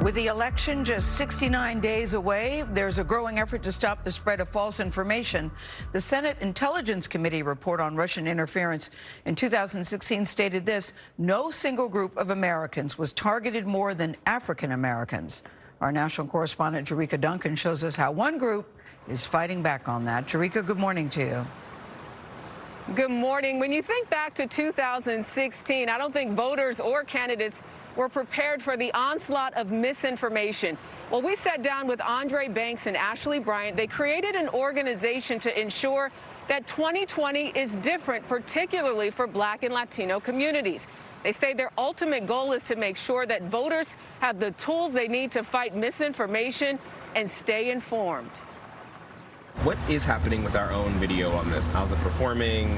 With the election just 69 days away, there's a growing effort to stop the spread of false information. The Senate Intelligence Committee report on Russian interference in 2016 stated this: no single group of Americans was targeted more than African Americans. Our national correspondent Jericka Duncan shows us how one group is fighting back on that. Jericka, good morning to you. Good morning. When you think back to 2016, I don't think voters or candidates were prepared for the onslaught of misinformation. Well, we sat down with Andre Banks and Ashley Bryant. They created an organization to ensure that 2020 is different, particularly for Black and Latino communities. They say their ultimate goal is to make sure that voters have the tools they need to fight misinformation and stay informed. What is happening with our own video on this? How's it performing?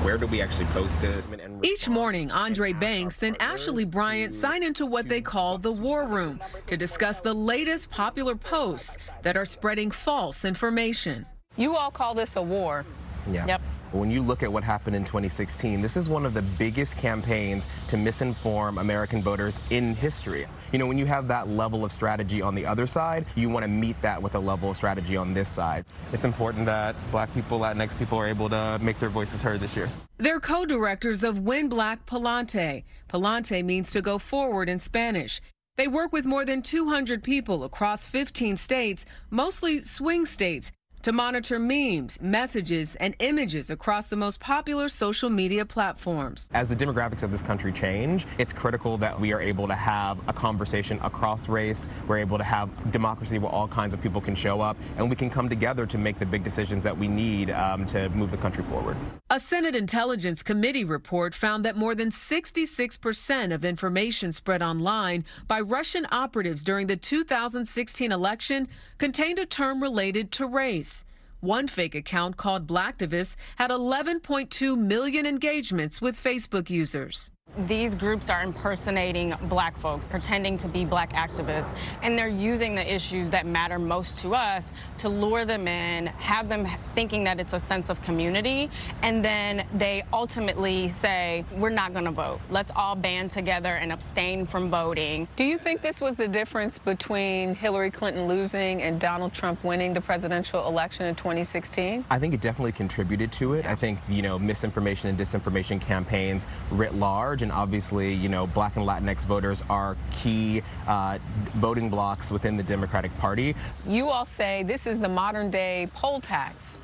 Where do we actually post it? Each morning, Andre Banks and Ashley Bryant sign into what they call the War Room to discuss the latest popular posts that are spreading false information. You all call this a war. Yeah. Yep. When you look at what happened in 2016, this is one of the biggest campaigns to misinform American voters in history. You know, when you have that level of strategy on the other side, you want to meet that with a level of strategy on this side. It's important that Black people, Latinx people are able to make their voices heard this year. They're co-directors of Win Black Palante. Palante means to go forward in Spanish. They work with more than 200 people across 15 states, mostly swing states, to monitor memes, messages, and images across the most popular social media platforms. As the demographics of this country change, it's critical that we are able to have a conversation across race. We're able to have democracy where all kinds of people can show up, and we can come together to make the big decisions that we need to move the country forward. A Senate Intelligence Committee report found that more than 66% of information spread online by Russian operatives during the 2016 election contained a term related to race. One fake account called Blacktivist had 11.2 million engagements with Facebook users. These groups are impersonating Black folks, pretending to be Black activists, and they're using the issues that matter most to us to lure them in, have them thinking that it's a sense of community, and then they ultimately say, we're not going to vote. Let's all band together and abstain from voting. Do you think this was the difference between Hillary Clinton losing and Donald Trump winning the presidential election in 2016? I think it definitely contributed to it. I think, you know, misinformation and disinformation campaigns writ large, and obviously, you know, Black and Latinx voters are key voting blocks within the Democratic Party. You all say this is the modern day poll tax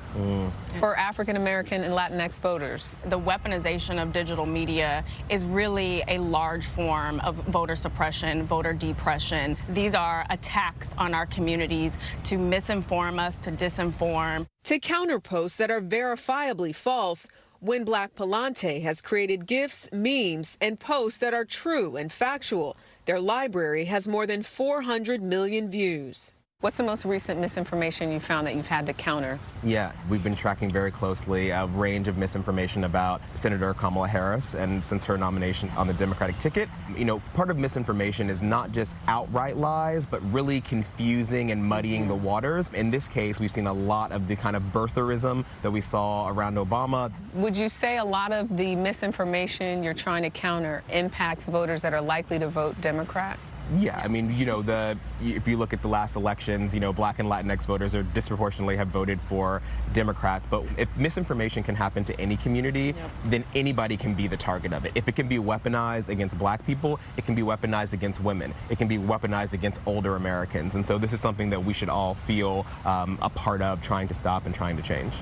for African American and Latinx voters. The weaponization of digital media is really a large form of voter suppression, voter depression. These are attacks on our communities to misinform us, to disinform. To counter posts that are verifiably false, Win Black Palante has created GIFs, memes, and posts that are true and factual. Their library has more than 400 million views. What's the most recent misinformation you found that you've had to counter? Yeah, we've been tracking very closely a range of misinformation about Senator Kamala Harris, and since her nomination on the Democratic ticket. You know, part of misinformation is not just outright lies, but really confusing and muddying the waters. In this case, we've seen a lot of the kind of birtherism that we saw around Obama. Would you say a lot of the misinformation you're trying to counter impacts voters that are likely to vote Democrat? Yeah, I mean, you know, if you look at the last elections, you know, Black and Latinx voters are disproportionately have voted for Democrats. But if misinformation can happen to any community, then anybody can be the target of it. If it can be weaponized against Black people, it can be weaponized against women. It can be weaponized against older Americans. And so this is something that we should all feel a part of trying to stop and trying to change.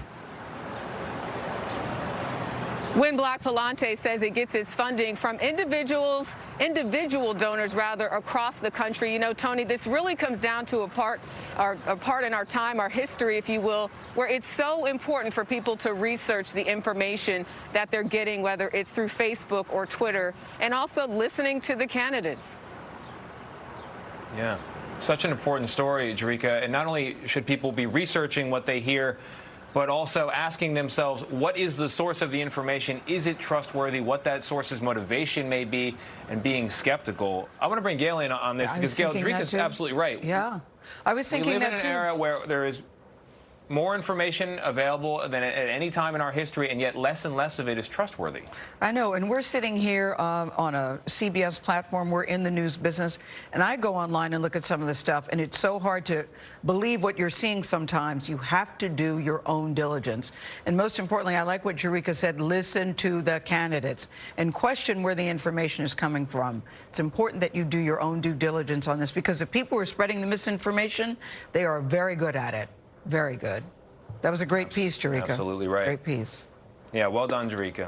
Win Black Palante says it gets its funding from individual donors across the country. You know, Tony, this really comes down to a part in our time, our history, if you will, where it's so important for people to research the information that they're getting, whether it's through Facebook or Twitter, and also listening to the candidates. Yeah, such an important story, Jericka. And not only should people be researching what they hear, but also asking themselves, what is the source of the information? Is it trustworthy? What that source's motivation may be, and being skeptical. I want to bring Gail in on this because, Gail, Jericka's absolutely right. Yeah, I was thinking that too. We live in an era where there is more information available than at any time in our history, and yet less and less of it is trustworthy. I know, and we're sitting here on a CBS platform. We're in the news business, and I go online and look at some of the stuff, and it's so hard to believe what you're seeing sometimes. You have to do your own diligence. And most importantly, I like what Jericka said, listen to the candidates and question where the information is coming from. It's important that you do your own due diligence on this, because the people who are spreading the misinformation, they are very good at it. Very good. That was a great piece, Jericka. Absolutely right. Great piece. Yeah, well done, Jericka.